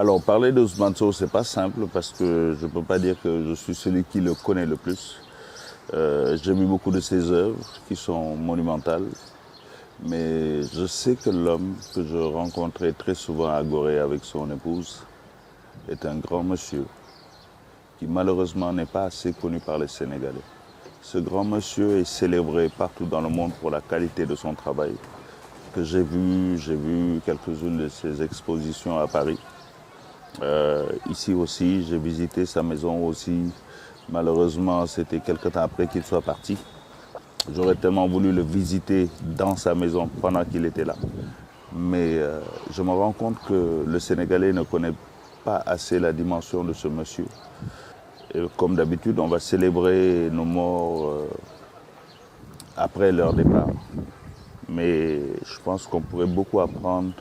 Alors, parler d'Ousmane Sow, c'est pas simple parce que je peux pas dire que je suis celui qui le connaît le plus. J'ai mis beaucoup de ses œuvres qui sont monumentales, mais je sais que l'homme que je rencontrais très souvent à Gorée avec son épouse est un grand monsieur qui malheureusement n'est pas assez connu par les Sénégalais. Ce grand monsieur est célébré partout dans le monde pour la qualité de son travail. Que j'ai vu quelques-unes de ses expositions à Paris. Ici aussi, j'ai visité sa maison aussi. Malheureusement, c'était quelque temps après qu'il soit parti. J'aurais tellement voulu le visiter dans sa maison pendant qu'il était là. Mais je me rends compte que le Sénégalais ne connaît pas assez la dimension de ce monsieur. Et comme d'habitude, on va célébrer nos morts après leur départ. Mais je pense qu'on pourrait beaucoup apprendre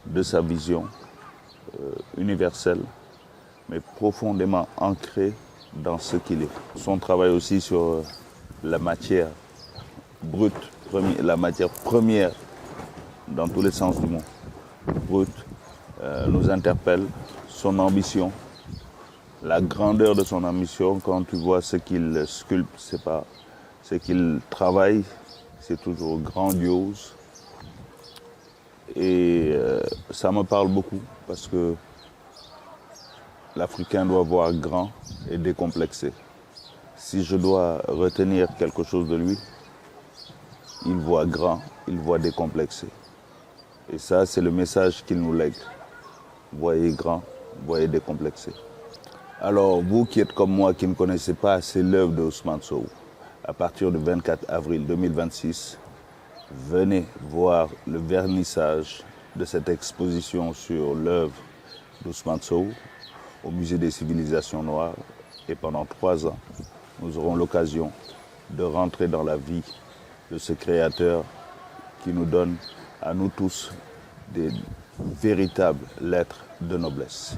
de sa vision universelle, mais profondément ancrée dans ce qu'il est. Son travail aussi sur la matière brute, la matière première dans tous les sens du mot, brute, nous interpelle. Son ambition, la grandeur de son ambition, quand tu vois ce qu'il sculpte, c'est pas ce qu'il travaille, c'est toujours grandiose. Et ça me parle beaucoup parce que l'Africain doit voir grand et décomplexé. Si je dois retenir quelque chose de lui, il voit grand, il voit décomplexé. Et ça, c'est le message qu'il nous lègue. Voyez grand, voyez décomplexé. Alors, vous qui êtes comme moi, qui ne connaissez pas assez l'œuvre d'Ousmane Sow, à partir du 24 avril 2026, venez voir le vernissage de cette exposition sur l'œuvre d'Ousmane Sow au Musée des civilisations noires. Et pendant 3 ans, nous aurons l'occasion de rentrer dans la vie de ce créateur qui nous donne à nous tous des véritables lettres de noblesse.